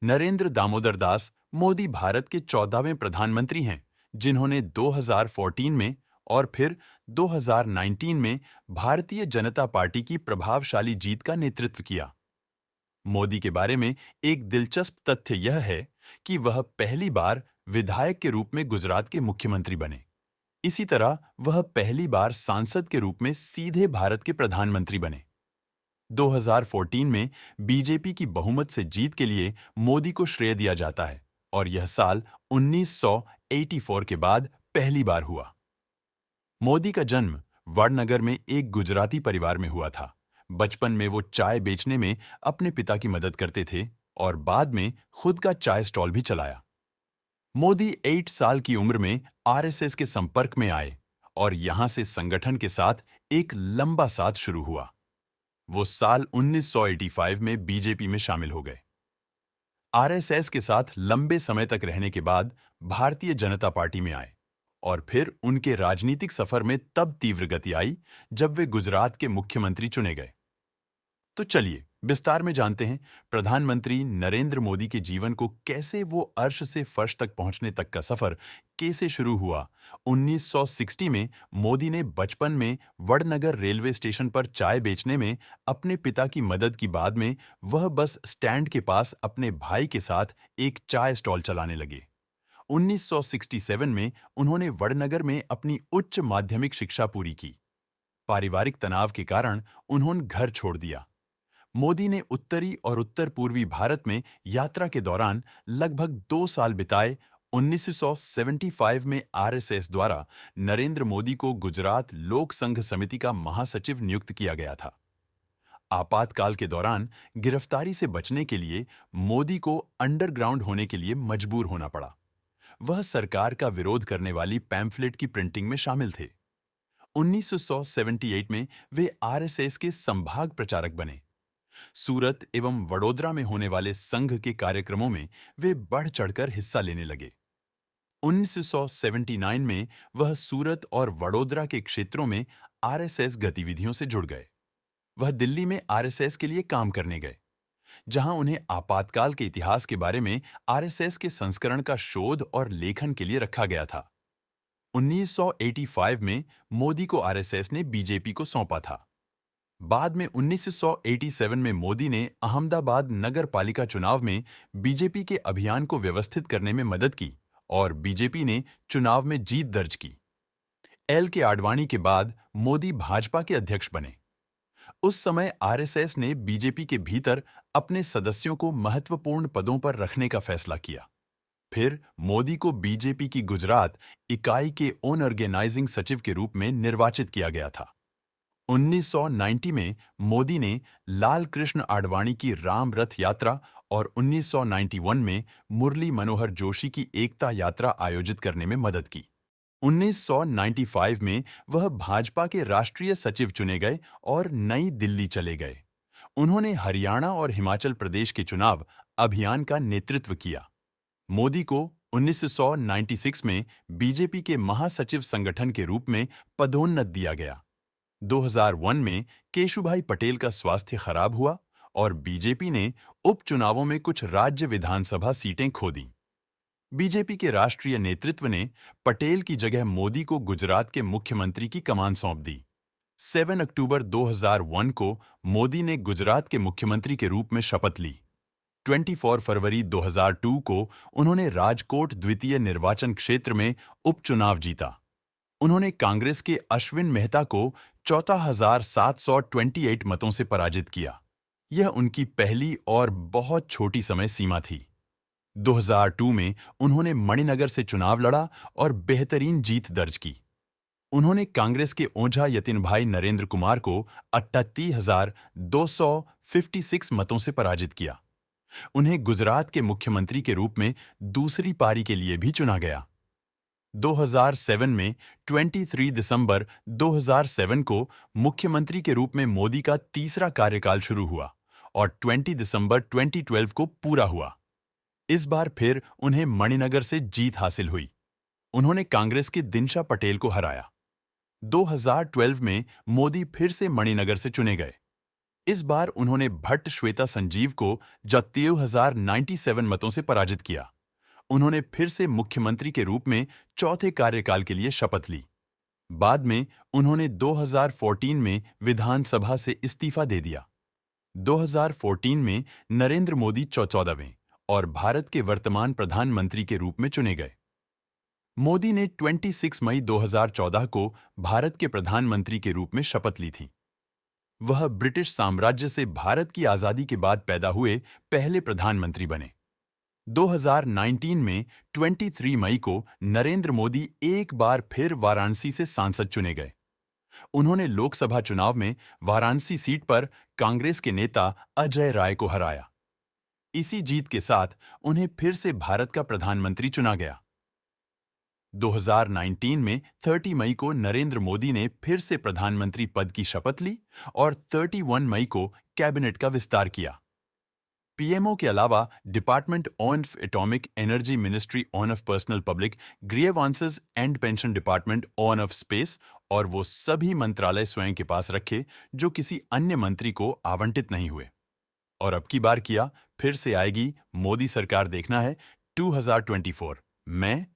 नरेंद्र दामोदर दास मोदी भारत के 14वें प्रधानमंत्री हैं, जिन्होंने 2014 में और फिर 2019 में भारतीय जनता पार्टी की प्रभावशाली जीत का नेतृत्व किया। मोदी के बारे में एक दिलचस्प तथ्य यह है कि वह पहली बार विधायक के रूप में गुजरात के मुख्यमंत्री बने। इसी तरह वह पहली बार सांसद के रूप में सीधे भारत के प्रधानमंत्री बने। 2014 में बीजेपी की बहुमत से जीत के लिए मोदी को श्रेय दिया जाता है और यह साल 1984 के बाद पहली बार हुआ। मोदी का जन्म वडनगर में एक गुजराती परिवार में हुआ था। बचपन में वो चाय बेचने में अपने पिता की मदद करते थे और बाद में खुद का चाय स्टॉल भी चलाया। मोदी 8 साल की उम्र में आरएसएस के संपर्क में आए और यहां से संगठन के साथ एक लंबा साथ शुरू हुआ। वो साल 1985 में बीजेपी में शामिल हो गए। आरएसएस के साथ लंबे समय तक रहने के बाद भारतीय जनता पार्टी में आए और फिर उनके राजनीतिक सफर में तब तीव्र गति आई जब वे गुजरात के मुख्यमंत्री चुने गए। तो चलिए विस्तार में जानते हैं प्रधानमंत्री नरेंद्र मोदी के जीवन को, कैसे वो अर्श से फर्श तक पहुंचने तक का सफर कैसे शुरू हुआ। 1960 में मोदी ने बचपन में वडनगर रेलवे स्टेशन पर चाय बेचने में अपने पिता की मदद की। बाद में वह बस स्टैंड के पास अपने भाई के साथ एक चाय स्टॉल चलाने लगे। 1967 में उन्होंने वडनगर में अपनी उच्च माध्यमिक शिक्षा पूरी की। पारिवारिक तनाव के कारण उन्होंने घर छोड़ दिया। मोदी ने उत्तरी और उत्तर पूर्वी भारत में यात्रा के दौरान लगभग 2 साल बिताए। 1975 में आरएसएस द्वारा नरेंद्र मोदी को गुजरात लोक संघ समिति का महासचिव नियुक्त किया गया था। आपातकाल के दौरान गिरफ्तारी से बचने के लिए मोदी को अंडरग्राउंड होने के लिए मजबूर होना पड़ा। वह सरकार का विरोध करने वाली पैम्फलेट की प्रिंटिंग में शामिल थे। 1978 में वे आरएसएस के संभाग प्रचारक बने। सूरत एवं वडोदरा में होने वाले संघ के कार्यक्रमों में वे बढ़ चढ़कर हिस्सा लेने लगे। 1979 में वह सूरत और वडोदरा के क्षेत्रों में आरएसएस गतिविधियों से जुड़ गए। वह दिल्ली में आरएसएस के लिए काम करने गए, जहां उन्हें आपातकाल के इतिहास के बारे में आरएसएस के संस्करण का शोध और लेखन के लिए रखा गया था। 1985 में मोदी को आरएसएस ने बीजेपी को सौंपा था। बाद में 1987 में मोदी ने अहमदाबाद नगर पालिका चुनाव में बीजेपी के अभियान को व्यवस्थित करने में मदद की और बीजेपी ने चुनाव में जीत दर्ज की। एल के आडवाणी के बाद मोदी भाजपा के अध्यक्ष बने। उस समय आरएसएस ने बीजेपी के भीतर अपने सदस्यों को महत्वपूर्ण पदों पर रखने का फैसला किया। फिर मोदी को बीजेपी की गुजरात इकाई के ऑर्गेनाइजिंग सचिव के रूप में निर्वाचित किया गया था। 1990 में मोदी ने लाल कृष्ण आडवाणी की राम रथ यात्रा और 1991 में मुरली मनोहर जोशी की एकता यात्रा आयोजित करने में मदद की। 1995 में वह भाजपा के राष्ट्रीय सचिव चुने गए और नई दिल्ली चले गए। उन्होंने हरियाणा और हिमाचल प्रदेश के चुनाव अभियान का नेतृत्व किया। मोदी को 1996 में बीजेपी के महासचिव संगठन के रूप में पदोन्नत दिया गया। 2001 में केशुभाई पटेल का स्वास्थ्य खराब हुआ और बीजेपी ने उपचुनावों में कुछ राज्य विधानसभा सीटें खो दी। बीजेपी के राष्ट्रीय नेतृत्व ने पटेल की जगह मोदी को गुजरात के मुख्यमंत्री की कमान सौंप दी। 7 अक्टूबर 2001 को मोदी ने गुजरात के मुख्यमंत्री के रूप में शपथ ली। 24 फरवरी 2002 को उन्होंने राजकोट द्वितीय निर्वाचन क्षेत्र में उपचुनाव जीता। उन्होंने कांग्रेस के अश्विन मेहता को 14,728 मतों से पराजित किया। यह उनकी पहली और बहुत छोटी समय सीमा थी। 2002 में उन्होंने मणिनगर से चुनाव लड़ा और बेहतरीन जीत दर्ज की। उन्होंने कांग्रेस के ओझा यतिन भाई नरेंद्र कुमार को 38,256 मतों से पराजित किया। उन्हें गुजरात के मुख्यमंत्री के रूप में दूसरी पारी के लिए भी चुना गया। 2007 में 23 दिसंबर 2007 को मुख्यमंत्री के रूप में मोदी का तीसरा कार्यकाल शुरू हुआ और 20 दिसंबर 2012 को पूरा हुआ। इस बार फिर उन्हें मणिनगर से जीत हासिल हुई। उन्होंने कांग्रेस के दिनशा पटेल को हराया। 2012 में मोदी फिर से मणिनगर से चुने गए। इस बार उन्होंने भट्ट श्वेता संजीव को 97 मतों से पराजित किया। उन्होंने फिर से मुख्यमंत्री के रूप में चौथे कार्यकाल के लिए शपथ ली। बाद में उन्होंने 2014 में विधानसभा से इस्तीफा दे दिया। 2014 में नरेंद्र मोदी 14वें और भारत के वर्तमान प्रधानमंत्री के रूप में चुने गए। मोदी ने 26 मई 2014 को भारत के प्रधानमंत्री के रूप में शपथ ली थी। वह ब्रिटिश साम्राज्य से भारत की आजादी के बाद पैदा हुए पहले प्रधानमंत्री बने। 2019 में 23 मई को नरेंद्र मोदी एक बार फिर वाराणसी से सांसद चुने गए। उन्होंने लोकसभा चुनाव में वाराणसी सीट पर कांग्रेस के नेता अजय राय को हराया। इसी जीत के साथ उन्हें फिर से भारत का प्रधानमंत्री चुना गया। 2019 में 30 मई को नरेंद्र मोदी ने फिर से प्रधानमंत्री पद की शपथ ली और 31 मई को कैबिनेट का विस्तार किया। पीएमओ के अलावा department of atomic energy, ministry of personnel public grievances and pension department of space और वो सभी मंत्रालय स्वयं के पास रखे जो किसी अन्य मंत्री को आवंटित नहीं हुए। और अब की बार किया, फिर से आएगी मोदी सरकार, देखना है 2024। मैं